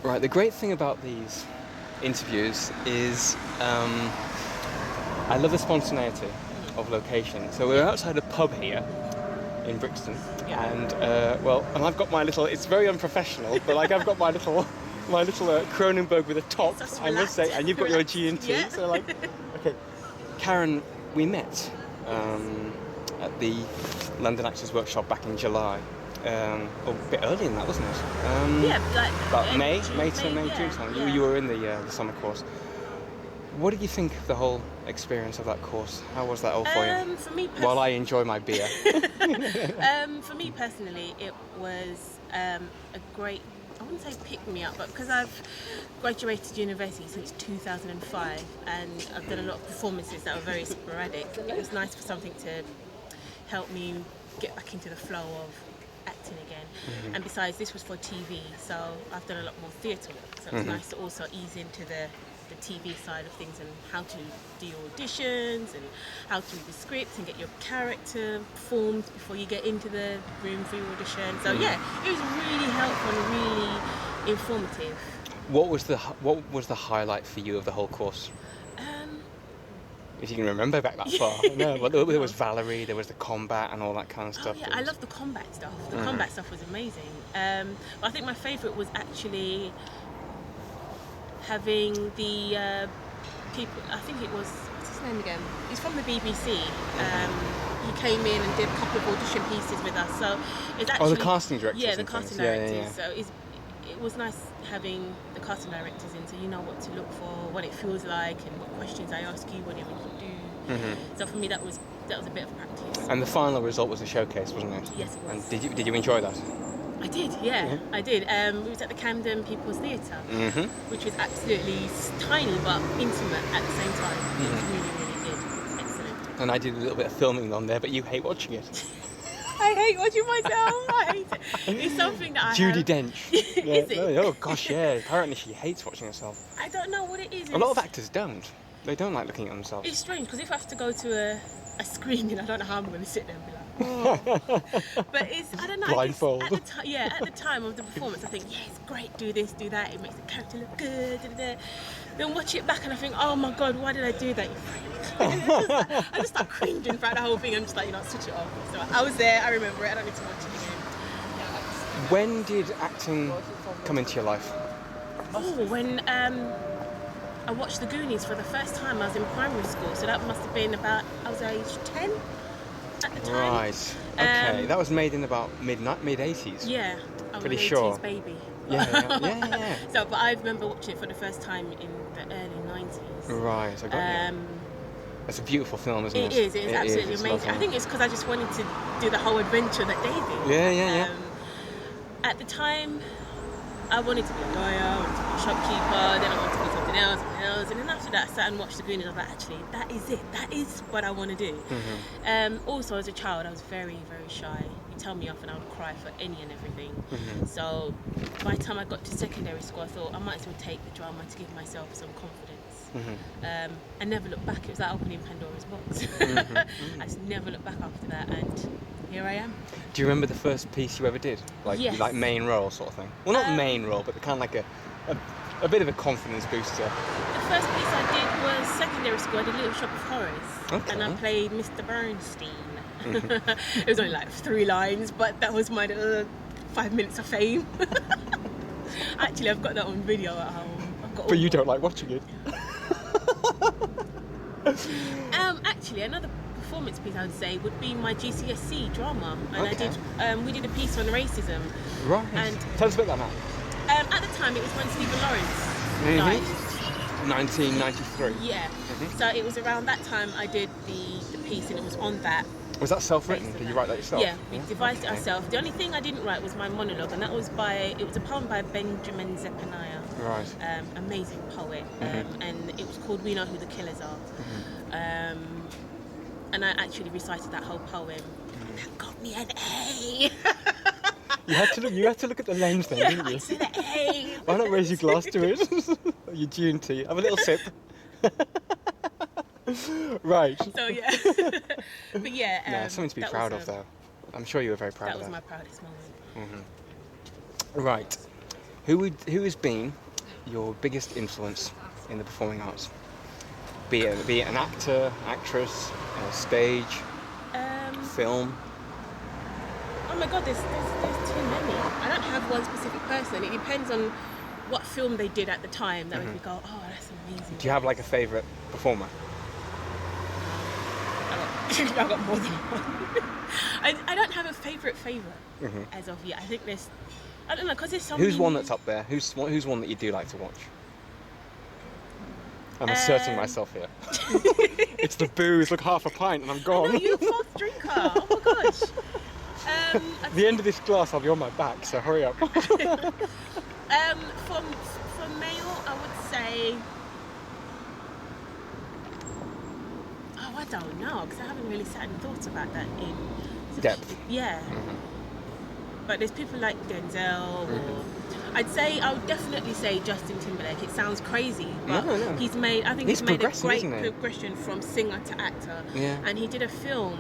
Right, the great thing about these interviews is I love the spontaneity of location. So we're outside a pub here in Brixton, and and I've got my little. It's very unprofessional, but like I've got my little Kronenberg with a top, I must say, and you've got your G&T. Yeah. So like, okay, Karyn, we met at the London Actors Workshop back in July. A bit earlier than that, wasn't it? About May June time. Yeah. You were in the summer course. What did you think of the whole experience of that course? How was that all for you? For me, While I enjoy my beer. For me personally, it was a great, I wouldn't say pick me up, but because I've graduated university since 2005 and I've done a lot of performances that were very sporadic, it was nice for something to help me get back into the flow of acting again. And besides, this was for TV, so I've done a lot more theatre work, so it was nice to also ease into the TV side of things and how to do your auditions and how to read the script and get your character formed before you get into the room for your audition. So yeah, it was really helpful and really informative. What was the highlight for you of the whole course? If you can remember back that far. No, but there was Valerie, there was the combat and all that kind of stuff. Oh yeah, I love the combat stuff. The combat stuff was amazing. But I think my favourite was actually having the people. I think it was, what's his name again? He's from the BBC. He came in and did a couple of audition pieces with us. So it's actually the casting directors. Yeah, the casting directors. Yeah. So it was nice having the casting directors in, so you know what to look for, what it feels like, and what questions I ask you, whenever you do. So for me, that was a bit of practice. And the final result was a showcase, wasn't it? Yes, it was. And did you enjoy that? I did, yeah. I did. We was at the Camden People's Theatre, which was absolutely tiny but intimate at the same time. It was really, really good. It was excellent. And I did a little bit of filming on there, but you hate watching it. I hate watching myself. I hate it. It's something that Judi Dench. Is it? Oh gosh, yeah. Apparently she hates watching herself. I don't know what it is. A lot of actors don't. They don't like looking at themselves. It's strange because if I have to go to a screening, I don't know how I'm going to sit there and be like, oh. But it's, I don't know. Blindfold. At the time of the performance, I think, yeah, it's great. Do this, do that. It makes the character look good. Then watch it back and I think, oh my God, why did I do that? I just start cringing throughout the whole thing. I'm just like, switch it off. So I was there. I remember it. I don't need to watch it again. When did acting come into your life? Oh, when I watched The Goonies for the first time. I was in primary school, so that must have been about, I was age 10 at the time. Right. Okay. That was made in about mid 80s. Yeah. I'm Pretty an sure. 80s baby. Yeah. So, but I remember watching it for the first time in the early 90s. Right. I got you. It's a beautiful film, isn't it? It is absolutely amazing. Lovely. I think it's because I just wanted to do the whole adventure that they did. Yeah. At the time, I wanted to be a lawyer, I wanted to be a shopkeeper, then I wanted to be something else, and then after that I sat and watched The Goonies. I was like, actually, that is it. That is what I want to do. Also, as a child, I was very, very shy. You tell me off and I would cry for any and everything. So by the time I got to secondary school, I thought I might as well take the drama to give myself some confidence. I never looked back. It was like opening Pandora's box. I just never looked back after that, and here I am. Do you remember the first piece you ever did? Yes. Like main role sort of thing? Well, not main role, but kind of like a bit of a confidence booster. The first piece I did was secondary school. I did Little Shop of Horrors. Okay. And I played Mr. Bernstein. It was only like 3 lines, but that was my 5 minutes of fame. Actually, I've got that on video at home. But you don't like watching it? Actually, another performance piece I would say would be my GCSE drama, and we did a piece on racism. Right. And tell us about that now. At the time, it was when Stephen Lawrence died. 1993. Yeah. So it was around that time I did the piece, and it was on that. Was that self-written? Did you write that yourself? Yeah, we devised it ourselves. The only thing I didn't write was my monologue, and that was it was a poem by Benjamin Zephaniah. Right. Amazing poet. And it was called We Know Who the Killers Are. And I actually recited that whole poem. And that got me an A. You had to look at the lens then, didn't you? I said an A. Why not raise your glass to it? Your G&T. Have a little sip. Right. So yeah. But yeah. No, something to be proud of, though. I'm sure you were very proud of that. That was my proudest moment. Right. Who has been your biggest influence in the performing arts? Be it an actor, actress, stage, film. Oh my God, there's too many. I don't have one specific person. It depends on what film they did at the time that made me go, oh, that's amazing. Do you have like a favourite performer? I've got more than one. I don't have a favourite as of yet. I think I don't know, because there's so many. Who's one that's up there? Who's one that you do like to watch? I'm asserting myself here. It's the booze, look, half a pint and I'm gone. No, you're a fast drinker. Oh my gosh. At the end of this glass, I'll be on my back, so hurry up. For male, I would say. Oh, I don't know, because I haven't really sat and thought about that in depth. Yeah. But there's people like Denzel, or I would definitely say Justin Timberlake. It sounds crazy, but no. he's made a great isn't he? progression from singer to actor. Yeah. And he did a film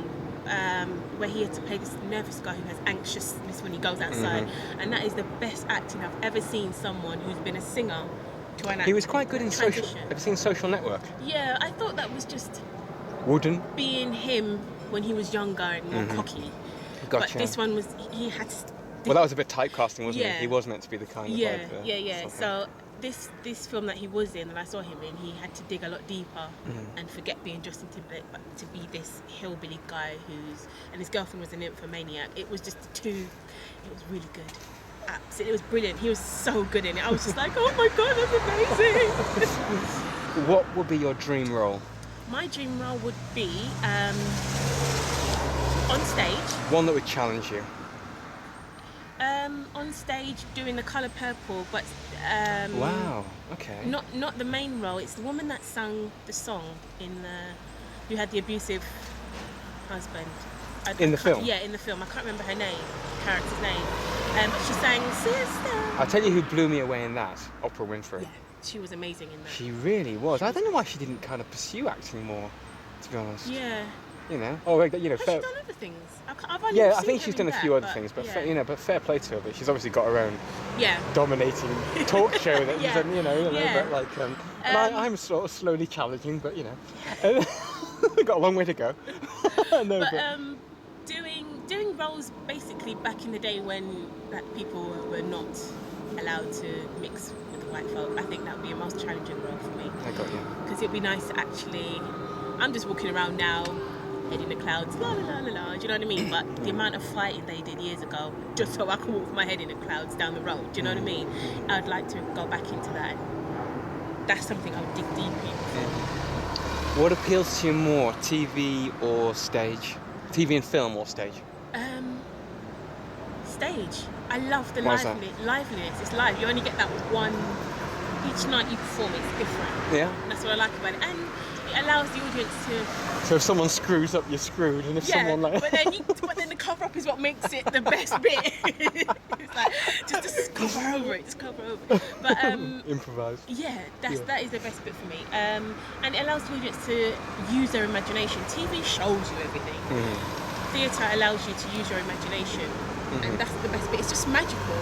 where he had to play this nervous guy who has anxiousness when he goes outside, and that is the best acting I've ever seen someone who's been a singer to an actor. He was quite good in transition. Social. Have you seen Social Network? Yeah, I thought that was just Wooden. being him when he was younger and more cocky. Gotcha. But this one was, he had to. Well, that was a bit typecasting, wasn't Yeah. he? He was meant to be the kind of Yeah, like yeah. So this film that he was in, and I saw him in, he had to dig a lot deeper and forget being Justin Timberlake, but to be this hillbilly guy and his girlfriend was an nymphomaniac. It was just it was really good. Absolutely, it was brilliant. He was so good in it. I was just like, oh my God, that's amazing. What would be your dream role? My dream role would be on stage. One that would challenge you. On stage doing The Colour Purple, but Wow. Okay. not the main role. It's the woman that sang the song who had the abusive husband. In the film? Yeah, in the film. I can't remember her name, character's name. But she sang Sister. I'll tell you who blew me away in that. Oprah Winfrey. Yeah, she was amazing in that. She really was. I don't know why she didn't kind of pursue acting more, to be honest. Yeah. You know. Oh, you know. Has Fair. she done other things? I've only Yeah, I seen think her she's in done a that, few other things, but yeah. but fair play to her. But she's obviously got her own Yeah. dominating talk show that Yeah. she's done, you know. Yeah. But like, and I'm sort of slowly challenging, but you know, we've got a long way to go. No, but doing roles basically back in the day when black people were not allowed to mix with the white folk, I think that would be a most challenging role for me. I got you. Because it'd be nice to actually. I'm just walking around now, head in the clouds, la la la la la. Do you know what I mean? But the amount of fighting they did years ago, just so I could walk with my head in the clouds down the road. Do you know what I mean? I'd like to go back into that. That's something I would dig deep in. What appeals to you more, TV or stage? TV and film or stage? Stage. I love the Why is that? liveliness. It's live. You only get that one. Each night you perform, it's different. Yeah. That's what I like about it, and it allows the audience to. So if someone screws up, you're screwed, and if someone like. but then the cover up is what makes it the best bit. It's like just cover over it, just cover over it. But improvise. Yeah, that is the best bit for me. And it allows the audience to use their imagination. TV shows you everything. Theatre allows you to use your imagination. And that's the best bit. It's just magical.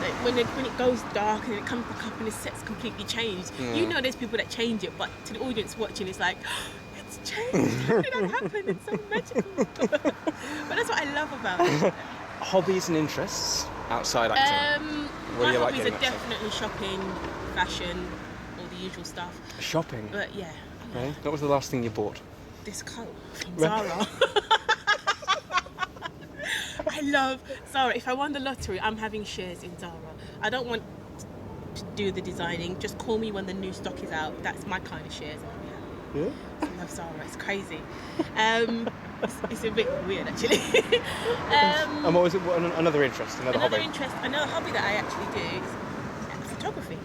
Like when it goes dark and then it comes back up and the set's completely changed. You know there's people that change it, but to the audience watching, it's like, oh, it's changed. How did that happen? It's so magical. But that's what I love about it. Hobbies and interests outside acting? My do you like hobbies doing are outside? definitely shopping, fashion, all the usual stuff. Shopping? But yeah. Okay. What was the last thing you bought? This coat from Zara. I love Zara. If I won the lottery, I'm having shares in Zara. I don't want to do the designing. Just call me when the new stock is out. That's my kind of shares. Yeah. I love Zara. It's crazy. It's a bit weird, actually. And what was it? Another interest, another hobby? Another hobby that I actually do is photography.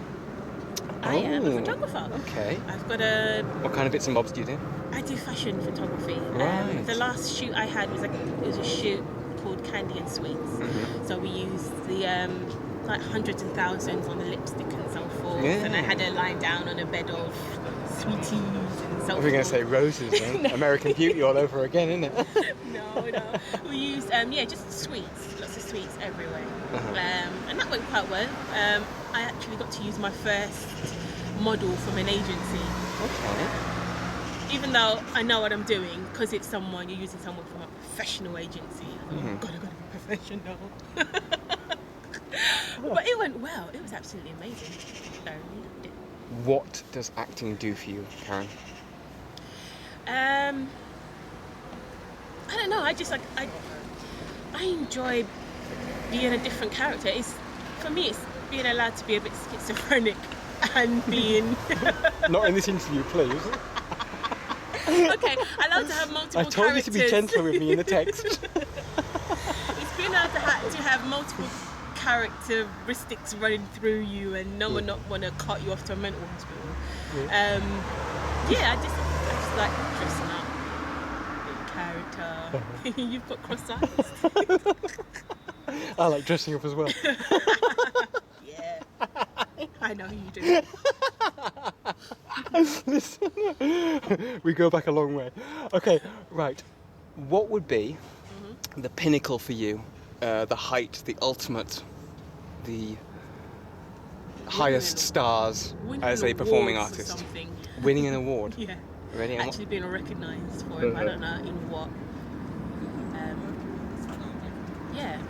I am a photographer. Okay. I've got What kind of bits and bobs do you do? I do fashion photography. Right. The last shoot I had was a shoot called Candy and Sweets. So we used the like hundreds and thousands on the lipstick and so forth. Yeah. And I had her lying down on a bed of sweeties and so I was going to say roses then. American Beauty all over again, isn't it? No. We used just sweets, lots lots of sweets everywhere. And that went quite well. I actually got to use my first model from an agency. Okay. Even though I know what I'm doing, because it's someone, you're using someone from a professional agency. I gotta be professional. But it went well. It was absolutely amazing. I really loved it. What does acting do for you, Karyn? I don't know. I just I enjoy being a different character. For me, it's being allowed to be a bit schizophrenic and being. Not in this interview, please. Okay, allowed to have multiple. I told characters. you to be gentle with me in the text. It's being allowed to have multiple characteristics running through you, and no one not want to cut you off to a mental hospital. I just like dressing up. Character. You've got cross eyes. I like dressing up as well. Yeah. I know you do. Listen, we go back a long way. Okay, right. What would be the pinnacle for you? The height, the ultimate, the highest stars as a performing artist? Winning an award? Yeah. Really? Actually being recognised for it. I don't know in what.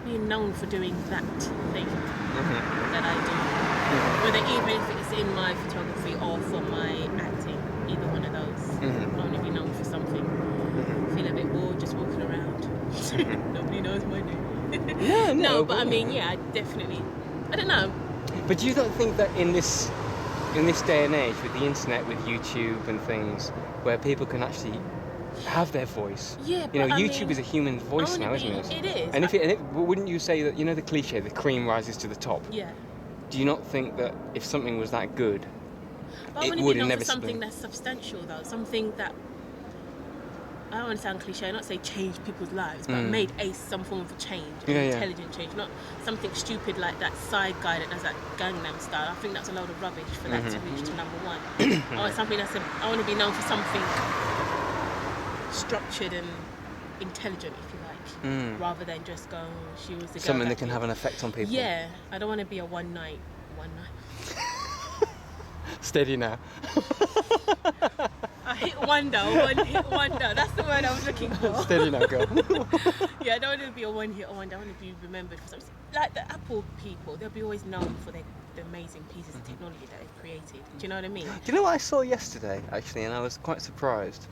Being known for doing that thing that I do. Whether even if it's in my photography or for my acting, either one of those. I want to be known for something. Feel a bit bored just walking around. Nobody knows my name. No, but I mean, I definitely. I don't know. But do you not think that in this day and age, with the internet, with YouTube and things, where people can actually have their voice? Yeah, but YouTube is a human voice now, isn't it? It is. And wouldn't you say that, the cliche, the cream rises to the top? Yeah. Do you not think that if something was that good, but it I would want to be known for inevitably... something that's substantial, though. Something that, I don't want to sound cliche, not say change people's lives, but made some form of a change, intelligent change, not something stupid like that side guy that does that Gangnam style. I think that's a load of rubbish for that to reach to number one. I want something I want to be known for something structured and intelligent, if you like, rather than just go, she was the girl Something that can have an effect on people. Yeah, I don't want to be a one night. Steady now. A hit wonder. That's the word I was looking for. Steady now, girl. Yeah, I don't want to be a one hit wonder. I want to be remembered for something. Like the Apple people, they'll be always known for the amazing pieces of technology that they've created. Do you know what I mean? Do you know what I saw yesterday, actually, and I was quite surprised?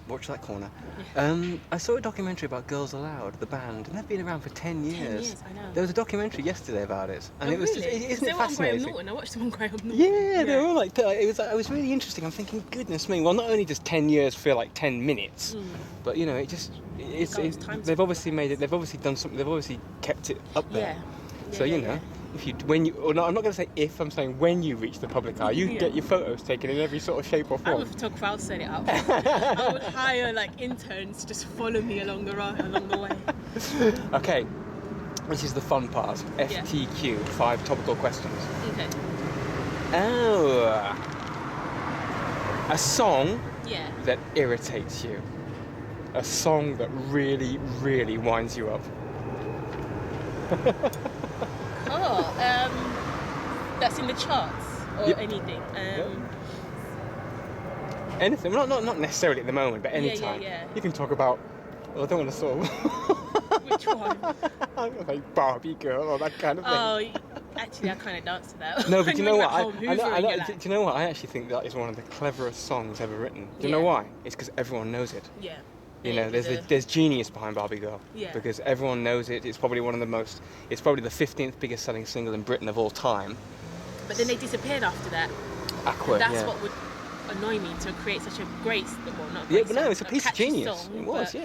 Watch that corner. I saw a documentary about Girls Aloud, the band, and they've been around for 10 years. 10 years, I know. There was a documentary yesterday about it, and it was really? isn't it fascinating? I watched them on Graham Norton. Yeah, they were all like, it was really interesting. I'm thinking, goodness me. Well, not only does 10 years feel like 10 minutes, but they've obviously made it. They've obviously done something. They've obviously kept it up there. So if you I'm not going to say if, I'm saying when you reach the public eye, you get your photos taken in every sort of shape or form. I'm a photographer. I'll set it up. I would hire interns to just follow me along the way. Okay, this is the fun part. FTQ, 5 topical questions. Okay. Oh, a song that irritates you. A song that really, really winds you up. That's in the charts or anything. Anything. Well, not necessarily at the moment, but any time. You can talk about. Well, I don't want to sort of. Which one? Like Barbie Girl or that kind of thing. Oh, actually, I kind of dance to that. No, but do you know what? Do you know what? I actually think that is one of the cleverest songs ever written. Do you know why? It's because everyone knows it. Yeah. There's genius behind Barbie Girl. Yeah. Because everyone knows it. It's probably it's probably the 15th biggest selling single in Britain of all time. But then they disappeared after that. That's what would annoy me, to create such a great, it's a piece of genius. Song, it was,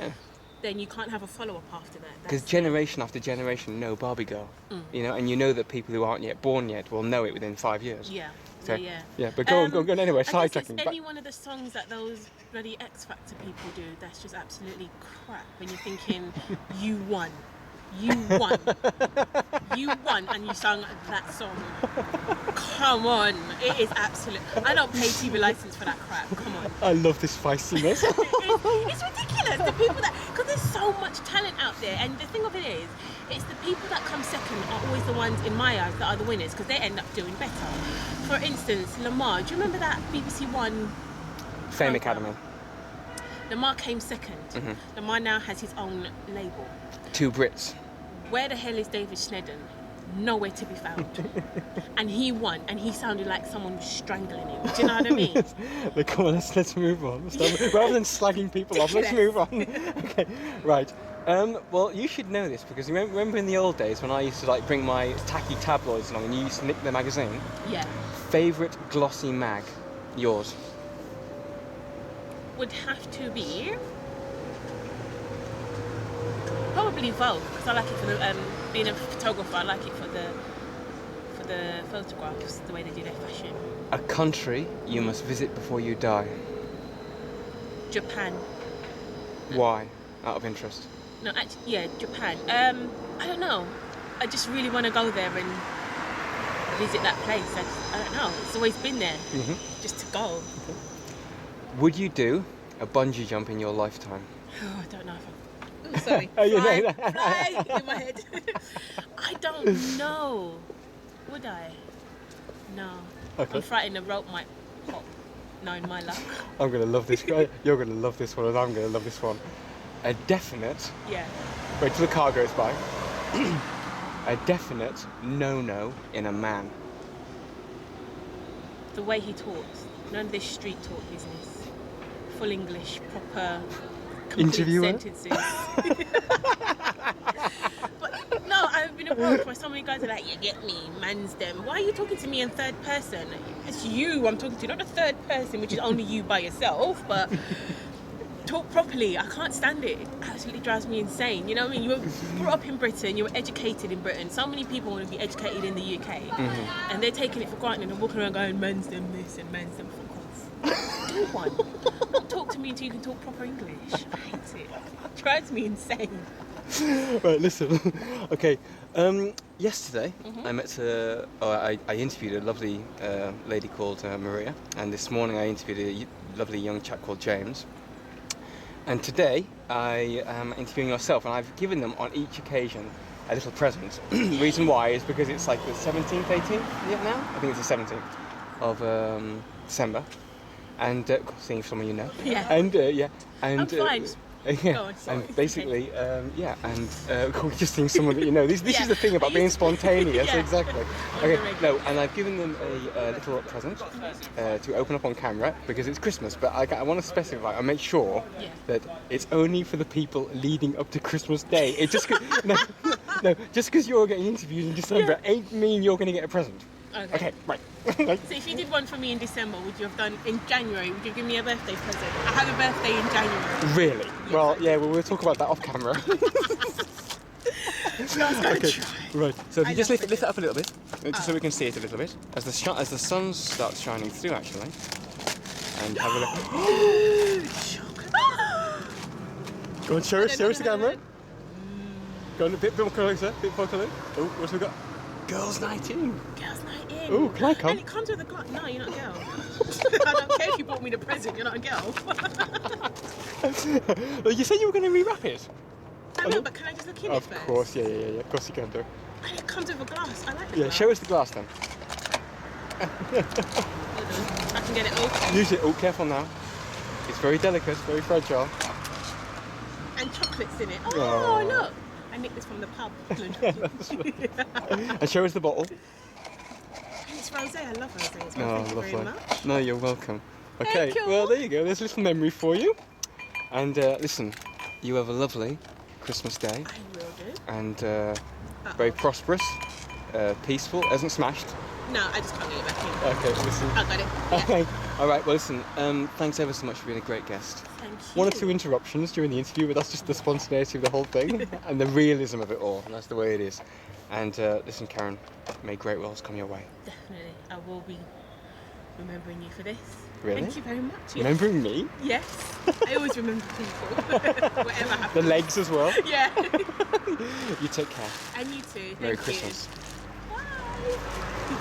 Then you can't have a follow-up after that. Because generation after generation know Barbie Girl. And you know that people who aren't yet born yet will know it within 5 years. Yeah. So, but go on anyway, sidetracking. Any one of the songs that those bloody X Factor people do that's just absolutely crap when you're thinking you won. You won. You won and you sang that song. Come on. It is absolute. I don't pay TV license for that crap. Come on. I love this feistiness. It's ridiculous. The people that, because there's so much talent out there, and the thing of it is, it's the people that come second are always the ones in my eyes that are the winners because they end up doing better. For instance, Lamar. Do you remember that BBC One Fame program? Academy. Lamar came second. Mm-hmm. Lamar now has his own label. 2 Brits. Where the hell is David Schnedden? Nowhere to be found. And he won, and he sounded like someone was strangling him. Do you know what I mean? Look, come on, let's move on. Rather than slagging people off, let's move on. Okay, right. Well, you should know this because remember in the old days when I used to like bring my tacky tabloids along and you used to nick the magazine? Yeah. Favourite glossy mag? Yours? Would have to be probably Vogue because I like it for the being a photographer. I like it for the photographs, the way they do their fashion. A country you must visit before you die? Japan. Why? Out of interest. No, actually, yeah, Japan. I don't know. I just really want to go there and visit that place. I don't know. It's always been there, just to go. Okay. Would you do a bungee jump in your lifetime? Oh, I don't know. Oh, sorry. Oh, you know Fly, fly in my head. I don't know. Would I? No. Okay. I'm frightened the rope might pop, knowing my luck. I'm going to love this guy. You're going to love this one and I'm going to love this one. A definite... Yeah. Wait till the car goes by. A definite no-no in a man. The way he talks. None of this street talk business. Full English, proper, complete Interviewer? sentences. But no, I've been approached by so many guys who are like, you get me, man's them. Why are you talking to me in third person? It's you I'm talking to, not the third person, which is only you by yourself, but talk properly. I can't stand it. It absolutely drives me insane. You know what I mean? You were brought up in Britain, you were educated in Britain. So many people want to be educated in the UK, and they're taking it for granted and walking around going, man's them this and man's them for do one. Don't talk to me until you can talk proper English. I hate it. It drives me insane. Right, listen. Okay, yesterday I met I interviewed a lovely lady called Maria, and this morning I interviewed a lovely young chap called James. And today I am interviewing yourself, and I've given them on each occasion a little present. The reason why is because it's like the 17th, 18th yet now? I think it's the 17th of December. And seeing someone you know. Yeah. And yeah. And I'm fine. yeah. Go on, sorry. And basically, yeah. And just seeing someone that you know. This is the thing about being spontaneous. Yeah. Exactly. Okay. No, and I've given them a little present to open up on camera because it's Christmas. But I want to specify. I make sure that it's only for the people leading up to Christmas Day. It just no, just because you're getting interviewed in December ain't mean you're going to get a present. Okay, right. So if you did one for me in December, would you have done in January? Would you give me a birthday present? I have a birthday in January. Really? Yes, Well, yeah, we'll talk about that off camera. Okay, right. So if you just lift it up a little bit, just so we can see it a little bit, as the sun starts shining through, actually, and have a look. Go on, show us the camera. Go on, a bit more closer, Oh, what's we got? Girls' night in. Girls' night in. Oh, can I come? And it comes with a glass. No, you're not a girl. I don't care if you bought me the present, you're not a girl. Well, you said you were going to rewrap it. I know, but can I just look in it first? Of course, yeah. Of course you can do. And it comes with a glass. I like the Yeah, glass. show us the glass then. Hold on. I can get it open. Use it. Oh, careful now. It's very delicate, very fragile. And chocolates in it. Oh. Oh, look. I nicked this from the pub. And show us the bottle. And it's rosé. I love rosé as well. Oh, Thank you very lovely. much. No, you're welcome. Okay, Thank you. well, there you go. There's a little memory for you. And listen, you have a lovely Christmas day. I will do. And very prosperous, peaceful. It hasn't smashed. No, I just can't get it back in. Okay, listen. I got it. Yeah. Okay. All right, well, listen, thanks ever so much for being a great guest. Thank you. One or two interruptions during the interview, but that's just the spontaneity of the whole thing and the realism of it all, and that's the way it is. And listen, Karyn, may great roles come your way. Definitely. I will be remembering you for this. Really? Thank you very much. Remembering me? Yes. I always remember people. Whatever happens. The legs as well? Yeah. You take care. And you too. Thank Merry you. Christmas. Bye.